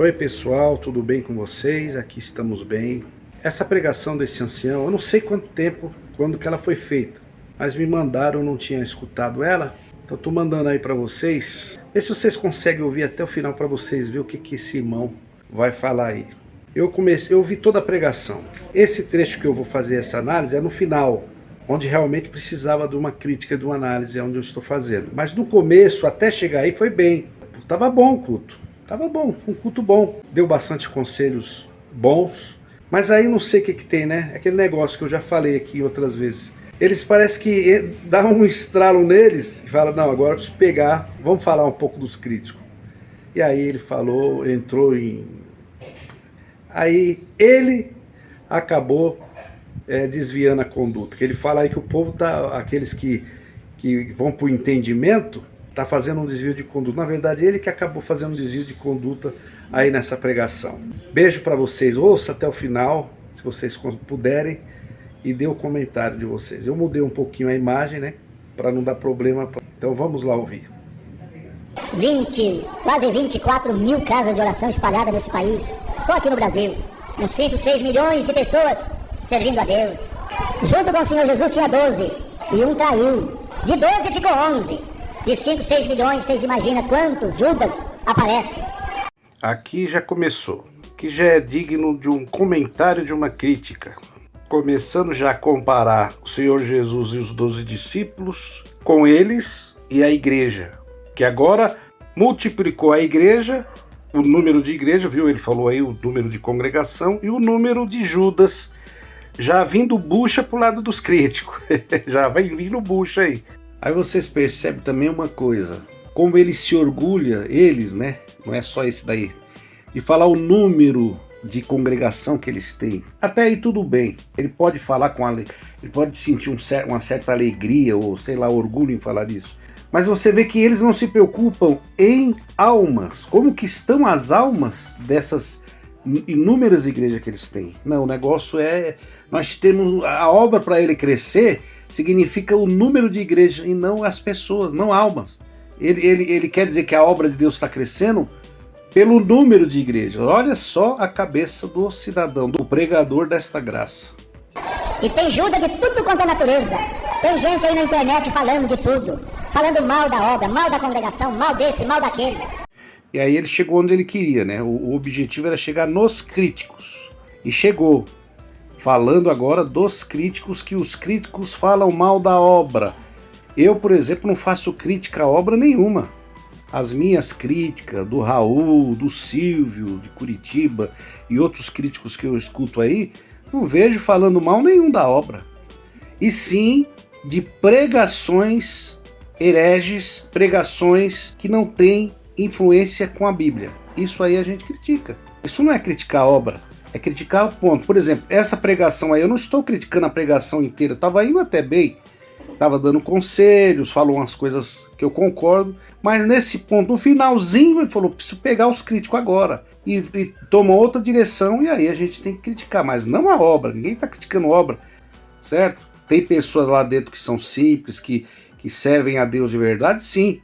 Oi pessoal, tudo bem com vocês? Aqui estamos bem. Essa pregação desse ancião, eu não sei quanto tempo, quando que ela foi feita, mas me mandaram, eu não tinha escutado ela, então estou mandando aí para vocês. Vê se vocês conseguem ouvir até o final para vocês ver o que esse irmão vai falar aí. Eu ouvi toda a pregação. Esse trecho que eu vou fazer essa análise é no final, onde realmente precisava de uma crítica, de uma análise, é onde eu estou fazendo. Mas no começo, até chegar aí, foi bem. Tava bom o culto. Tava bom, um culto bom. Deu bastante conselhos bons. Mas aí não sei o que tem, né? Aquele negócio que eu já falei aqui outras vezes. Eles parece que dá um estralo neles e fala, não, agora eu preciso pegar, vamos falar um pouco dos críticos. E aí ele falou, entrou em... Aí ele acabou desviando a conduta. Que ele fala aí que o povo tá, aqueles que vão para o entendimento, tá fazendo um desvio de conduta. Na verdade, ele que acabou fazendo um desvio de conduta aí nessa pregação. Beijo para vocês, ouça até o final, se vocês puderem, e dê o comentário de vocês. Eu mudei um pouquinho a imagem, né, para não dar problema. Então vamos lá ouvir. Quase 24 mil casas de oração espalhadas nesse país, só aqui no Brasil, com 5, 6 milhões de pessoas servindo a Deus. Junto com o Senhor Jesus tinha 12, e um traiu. De 12 ficou 11. De 5, 6 milhões, vocês imaginam quantos Judas aparecem? Aqui já começou. Aqui já é digno de um comentário, de uma crítica. Começando já a comparar o Senhor Jesus e os 12 discípulos com eles e a igreja. Que agora multiplicou a igreja, o número de igreja, viu? Ele falou aí o número de congregação e o número de Judas. Já vindo bucha pro lado dos críticos. Já vai vindo bucha aí. Aí vocês percebem também uma coisa, como ele se orgulha, eles, né? Não é só esse daí, de falar o número de congregação que eles têm. Até aí tudo bem, ele pode falar ele pode sentir uma certa alegria ou sei lá, orgulho em falar disso. Mas você vê que eles não se preocupam em almas, como que estão as almas dessas inúmeras igrejas que eles têm. Não, o negócio nós temos a obra para ele crescer, significa o número de igrejas e não as pessoas, não almas. Ele quer dizer que a obra de Deus está crescendo pelo número de igrejas. Olha só a cabeça do cidadão, do pregador desta graça. E tem Judas de tudo quanto é natureza. Tem gente aí na internet falando de tudo, falando mal da obra, mal da congregação, mal desse, mal daquele. E aí ele chegou onde ele queria, né? O objetivo era chegar nos críticos. E chegou. Falando agora dos críticos, que os críticos falam mal da obra. Eu, por exemplo, não faço crítica a obra nenhuma. As minhas críticas, do Raul, do Silvio, de Curitiba e outros críticos que eu escuto aí, não vejo falando mal nenhum da obra. E sim de pregações hereges, pregações que não têm influência com a Bíblia. Isso aí a gente critica. Isso não é criticar a obra. É criticar o ponto. Por exemplo, essa pregação aí, eu não estou criticando a pregação inteira, estava indo até bem, estava dando conselhos, falou umas coisas que eu concordo, mas nesse ponto, no finalzinho, ele falou, preciso pegar os críticos agora, e tomou outra direção, e aí a gente tem que criticar, mas não a obra, ninguém está criticando a obra, certo? Tem pessoas lá dentro que são simples, que servem a Deus de verdade, sim,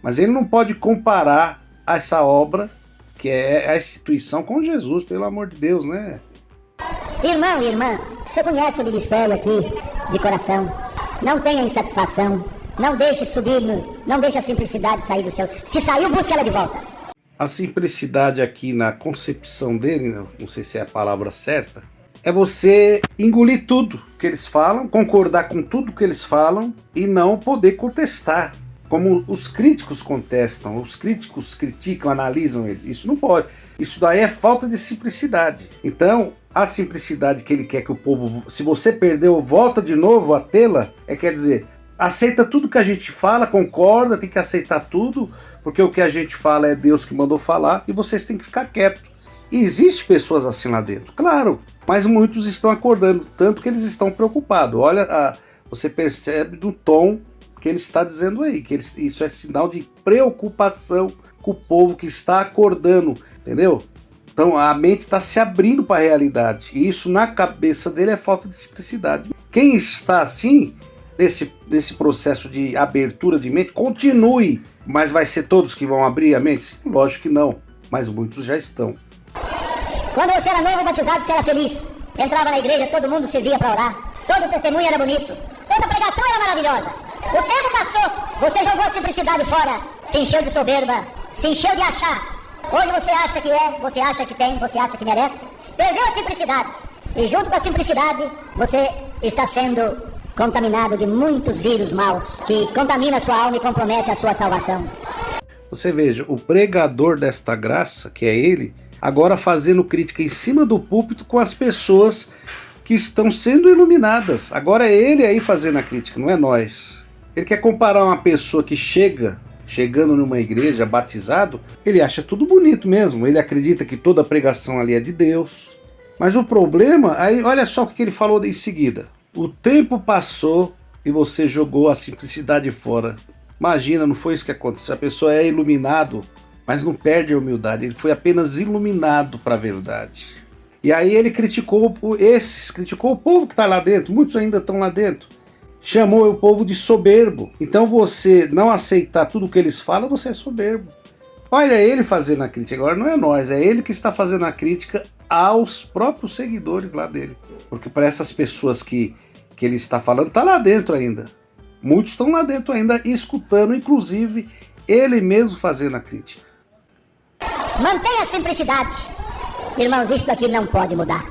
mas ele não pode comparar essa obra, que é a instituição, com Jesus, pelo amor de Deus, né? Irmão e irmã, você conhece o ministério aqui, de coração. Não tenha insatisfação. Não deixe subir, não deixe a simplicidade sair do seu... Se saiu, busca ela de volta. A simplicidade aqui na concepção dele, não sei se é a palavra certa, é você engolir tudo que eles falam, concordar com tudo que eles falam e não poder contestar. Como os críticos contestam, os críticos criticam, analisam ele. Isso não pode. Isso daí é falta de simplicidade. Então, a simplicidade que ele quer que o povo... Se você perdeu, volta de novo a tê-la, quer dizer, aceita tudo que a gente fala, concorda, tem que aceitar tudo, porque o que a gente fala é Deus que mandou falar, e vocês têm que ficar quietos. E existe pessoas assim lá dentro, claro, mas muitos estão acordando, tanto que eles estão preocupados. Olha, você percebe do tom que ele está dizendo aí, que isso é sinal de preocupação com o povo que está acordando, entendeu? Então a mente está se abrindo para a realidade, e isso na cabeça dele é falta de simplicidade. Quem está assim, nesse processo de abertura de mente, continue, mas vai ser todos que vão abrir a mente? Lógico que não. mas muitos já estão. Quando você era novo batizado, você era feliz. Entrava na igreja, todo mundo servia para orar. Todo testemunho era bonito. Toda pregação era maravilhosa. O tempo passou, você jogou a simplicidade fora. Se encheu de soberba, se encheu de achar. Hoje você acha que é, você acha que tem, você acha que merece. Perdeu a simplicidade. E junto com a simplicidade, você está sendo contaminado de muitos vírus maus que contaminam a sua alma e comprometem a sua salvação. Você veja, o pregador desta graça, que é ele, agora fazendo crítica em cima do púlpito com as pessoas que estão sendo iluminadas. Agora é ele aí fazendo a crítica, não é nós. Ele quer comparar uma pessoa que chegando numa igreja, batizado, ele acha tudo bonito mesmo. Ele acredita que toda pregação ali é de Deus. Mas o problema, aí olha só o que ele falou em seguida. O tempo passou e você jogou a simplicidade fora. Imagina, não foi isso que aconteceu. A pessoa é iluminado, mas não perde a humildade. Ele foi apenas iluminado para a verdade. E aí ele criticou o povo que está lá dentro. Muitos ainda estão lá dentro. Chamou o povo de soberbo. Então você não aceitar tudo o que eles falam, você é soberbo. Olha ele fazendo a crítica. Agora não é nós, é ele que está fazendo a crítica aos próprios seguidores lá dele. Porque para essas pessoas que ele está falando, está lá dentro ainda. Muitos estão lá dentro ainda escutando, inclusive ele mesmo fazendo a crítica. Mantenha a simplicidade. Irmãos, isso daqui não pode mudar.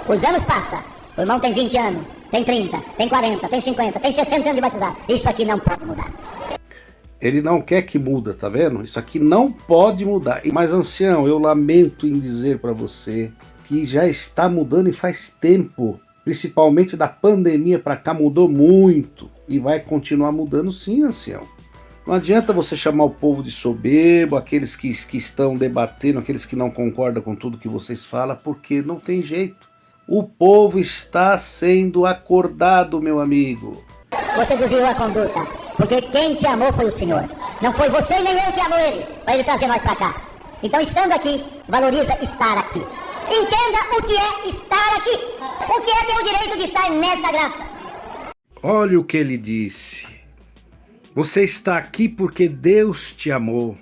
Os anos passam. O irmão tem 20 anos, tem 30, tem 40, tem 50, tem 60 anos de batizado. Isso aqui não pode mudar. Ele não quer que muda, tá vendo? Isso aqui não pode mudar. Mas, ancião, eu lamento em dizer para você que já está mudando e faz tempo. Principalmente da pandemia para cá, mudou muito. E vai continuar mudando sim, ancião. Não adianta você chamar o povo de soberbo, aqueles que estão debatendo, aqueles que não concordam com tudo que vocês falam, porque não tem jeito. O povo está sendo acordado, meu amigo. Você desviou a conduta, porque quem te amou foi o Senhor. Não foi você nem eu que amou ele, para ele trazer nós para cá. Então, estando aqui, valoriza estar aqui. Entenda o que é estar aqui. O que é ter o direito de estar nesta graça. Olha o que ele disse. Você está aqui porque Deus te amou.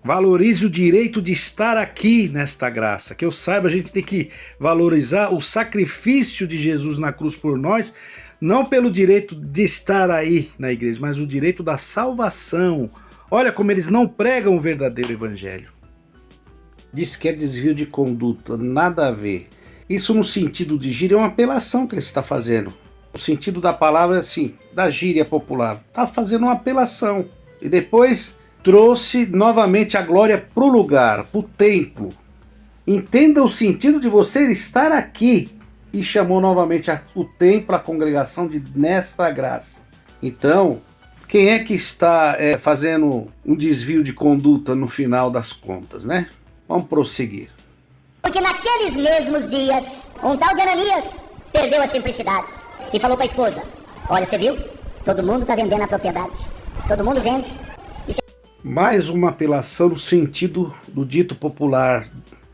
Valorize o direito de estar aqui nesta graça. Que eu saiba, a gente tem que valorizar o sacrifício de Jesus na cruz por nós, não pelo direito de estar aí na igreja, mas o direito da salvação. Olha como eles não pregam o verdadeiro evangelho. Diz que é desvio de conduta, nada a ver. Isso no sentido de gíria é uma apelação que ele está fazendo. O sentido da palavra, assim, da gíria popular. Está fazendo uma apelação. E depois trouxe novamente a glória para o lugar, para o templo. Entenda o sentido de você estar aqui. E chamou novamente o templo, a congregação de nesta graça. Então, quem é que está fazendo um desvio de conduta no final das contas, né? Vamos prosseguir. Porque naqueles mesmos dias, um tal de Ananias perdeu a simplicidade e falou para a esposa: olha, você viu? Todo mundo está vendendo a propriedade. Todo mundo vende. Mais uma apelação no sentido do dito popular,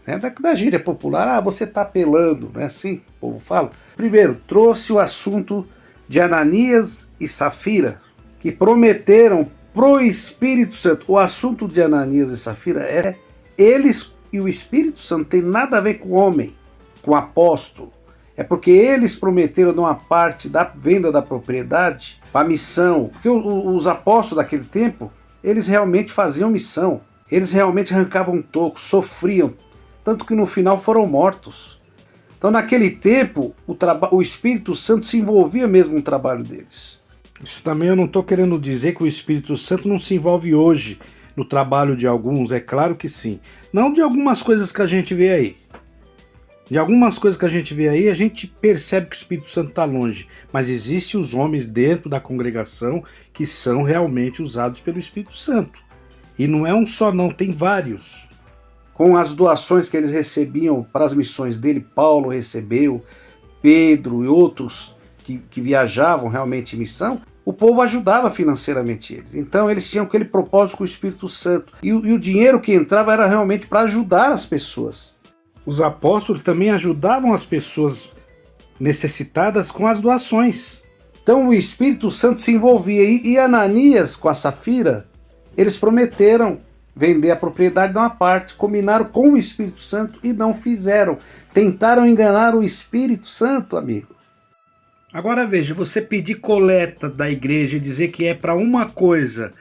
né? Da gíria popular. Ah, você está apelando, não é assim que o povo fala? Primeiro, trouxe o assunto de Ananias e Safira, que prometeram pro Espírito Santo. O assunto de Ananias e Safira é eles e o Espírito Santo tem nada a ver com o homem, com o apóstolo. É porque eles prometeram de uma parte da venda da propriedade para a missão. Porque os apóstolos daquele tempo, eles realmente faziam missão. Eles realmente arrancavam toco, sofriam. Tanto que no final foram mortos. Então naquele tempo, o Espírito Santo se envolvia mesmo no trabalho deles. Isso também eu não estou querendo dizer que o Espírito Santo não se envolve hoje no trabalho de alguns, é claro que sim. Não de algumas coisas que a gente vê aí. De algumas coisas que a gente vê aí, a gente percebe que o Espírito Santo está longe. Mas existem os homens dentro da congregação que são realmente usados pelo Espírito Santo. E não é um só não, tem vários. Com as doações que eles recebiam para as missões dele, Paulo recebeu, Pedro e outros que viajavam realmente em missão, o povo ajudava financeiramente eles. Então eles tinham aquele propósito com o Espírito Santo. E o dinheiro que entrava era realmente para ajudar as pessoas. Os apóstolos também ajudavam as pessoas necessitadas com as doações. Então o Espírito Santo se envolvia. E Ananias com a Safira, eles prometeram vender a propriedade de uma parte, combinaram com o Espírito Santo e não fizeram. Tentaram enganar o Espírito Santo, amigo. Agora veja, você pedir coleta da igreja e dizer que é para uma coisa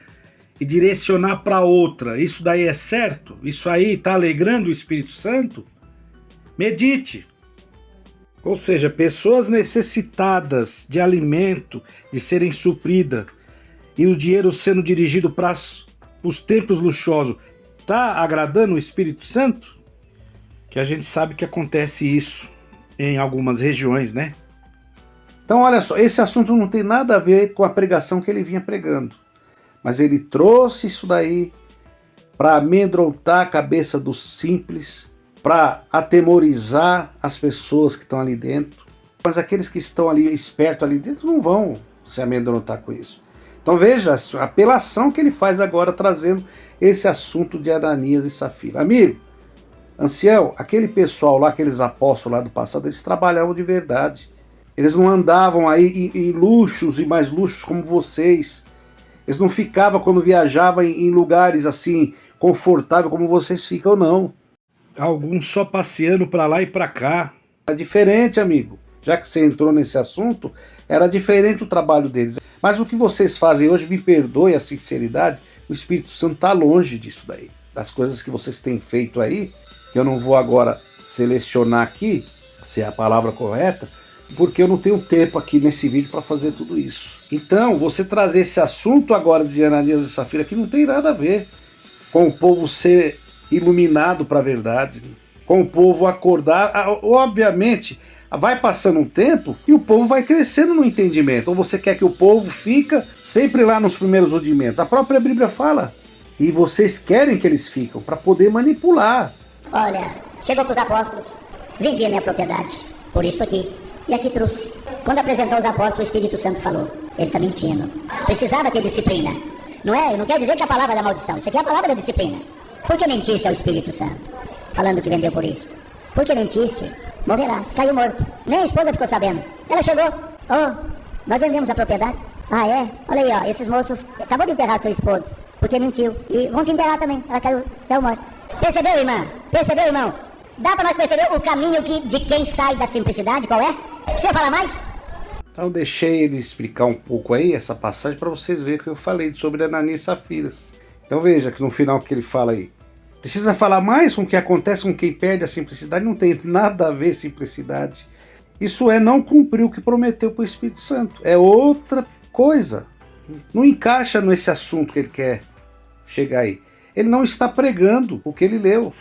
e direcionar para outra, isso daí é certo? Isso aí está alegrando o Espírito Santo? Medite. Ou seja, pessoas necessitadas de alimento, de serem supridas, e o dinheiro sendo dirigido para os templos luxuosos, está agradando o Espírito Santo? Que a gente sabe que acontece isso em algumas regiões, né? Então olha só, esse assunto não tem nada a ver com a pregação que ele vinha pregando. Mas ele trouxe isso daí para amedrontar a cabeça dos simples, para atemorizar as pessoas que estão ali dentro. Mas aqueles que estão ali espertos ali dentro não vão se amedrontar com isso. Então veja a apelação que ele faz agora, trazendo esse assunto de Ananias e Safira. Amigo, ancião, aquele pessoal lá, aqueles apóstolos lá do passado, eles trabalhavam de verdade. Eles não andavam aí em luxos e mais luxos como vocês. Eles não ficavam quando viajavam em lugares assim, confortáveis como vocês ficam, não. Alguns só passeando para lá e para cá. É diferente, amigo. Já que você entrou nesse assunto, era diferente o trabalho deles. Mas o que vocês fazem hoje, me perdoe a sinceridade, o Espírito Santo está longe disso daí. Das coisas que vocês têm feito aí, que eu não vou agora selecionar aqui, se é a palavra correta, porque eu não tenho tempo aqui nesse vídeo para fazer tudo isso. Então, você trazer esse assunto agora de Ananias e Safira, que não tem nada a ver com o povo ser iluminado para a verdade, com o povo acordar. Obviamente, vai passando um tempo e o povo vai crescendo no entendimento. Ou você quer que o povo fica sempre lá nos primeiros rudimentos? A própria Bíblia fala. E vocês querem que eles ficam para poder manipular. Olha, chegou para os apóstolos, vendi a minha propriedade, por isso aqui. E aqui trouxe. Quando apresentou os apóstolos, o Espírito Santo falou: ele está mentindo. Precisava ter disciplina. Não é? Eu não quero dizer que é a palavra da maldição. Isso aqui é a palavra da disciplina. Por que mentiste ao Espírito Santo? Falando que vendeu por isso. Por que mentiste? Morrerás. Caiu morto. Nem a esposa ficou sabendo. Ela chegou. Oh, nós vendemos a propriedade. Ah, é? Olha aí, ó. Esses moços acabou de enterrar seu esposo. Porque mentiu. E vão te enterrar também. Ela caiu morta. Percebeu, irmã? Percebeu, irmão? Dá para nós perceber o caminho de quem sai da simplicidade, qual é? Precisa falar mais? Então deixei ele explicar um pouco aí essa passagem para vocês verem o que eu falei sobre Ananias e Safira. Então veja que no final que ele fala aí. Precisa falar mais com o que acontece com quem perde a simplicidade? Não tem nada a ver simplicidade. Isso é não cumprir o que prometeu para o Espírito Santo. É outra coisa. Não encaixa nesse assunto que ele quer chegar aí. Ele não está pregando o que ele leu.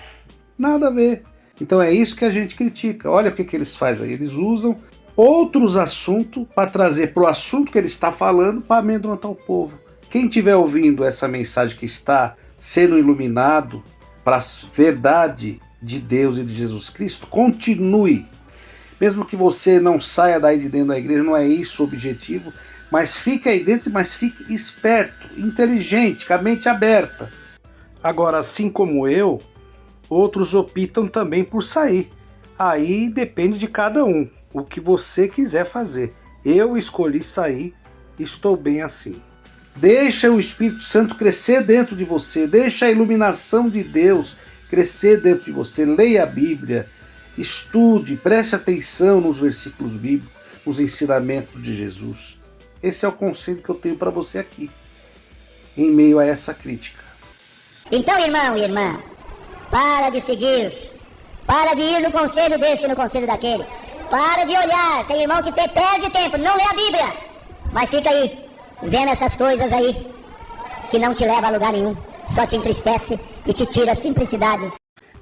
Nada a ver. Então é isso que a gente critica. Olha o que eles fazem aí. Eles usam outros assuntos para trazer para o assunto que ele está falando para amedrontar o povo. Quem estiver ouvindo essa mensagem que está sendo iluminado para a verdade de Deus e de Jesus Cristo, continue. Mesmo que você não saia daí de dentro da igreja, não é isso o objetivo, mas fique aí dentro, mas fique esperto, inteligente, com a mente aberta. Agora, assim como eu, outros optam também por sair. Aí depende de cada um, o que você quiser fazer. Eu escolhi sair, estou bem assim. Deixa o Espírito Santo crescer dentro de você, deixa a iluminação de Deus crescer dentro de você. Leia a Bíblia, estude, preste atenção nos versículos bíblicos, nos ensinamentos de Jesus. Esse é o conselho que eu tenho para você aqui, em meio a essa crítica. Então, irmão e irmã, para de seguir, para de ir no conselho desse e no conselho daquele, para de olhar. Tem irmão que perde tempo, não lê a Bíblia, mas fica aí vendo essas coisas aí que não te leva a lugar nenhum, só te entristece e te tira a simplicidade.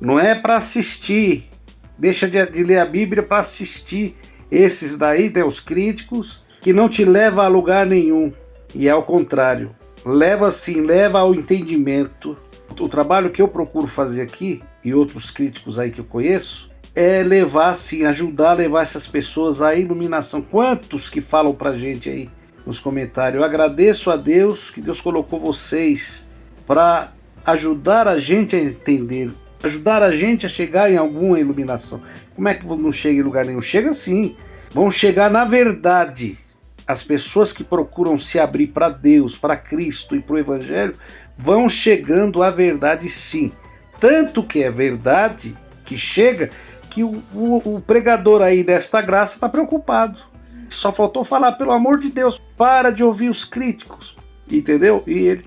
Não é para assistir, deixa de ler a Bíblia para assistir esses daí, né, os críticos, que não te leva a lugar nenhum. E é ao contrário, leva sim, leva ao entendimento. O trabalho que eu procuro fazer aqui, e outros críticos aí que eu conheço, é levar sim, ajudar a levar essas pessoas à iluminação. Quantos que falam pra gente aí nos comentários? Eu agradeço a Deus que Deus colocou vocês para ajudar a gente a entender, ajudar a gente a chegar em alguma iluminação. Como é que não chega em lugar nenhum? Chega sim, vão chegar na verdade. As pessoas que procuram se abrir para Deus, para Cristo e para o Evangelho, vão chegando à verdade sim. Tanto que é verdade que chega que o pregador aí desta graça está preocupado. Só faltou falar, pelo amor de Deus, para de ouvir os críticos. Entendeu? E eles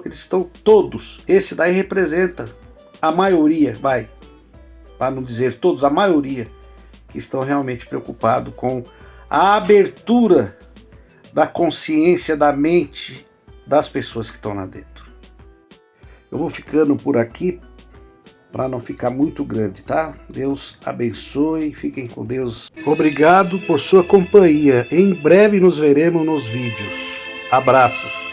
estão todos. Esse daí representa a maioria, para não dizer todos, a maioria que estão realmente preocupados com a abertura da consciência, da mente das pessoas que estão lá dentro. Eu vou ficando por aqui para não ficar muito grande, tá? Deus abençoe, fiquem com Deus. Obrigado por sua companhia. Em breve nos veremos nos vídeos. Abraços.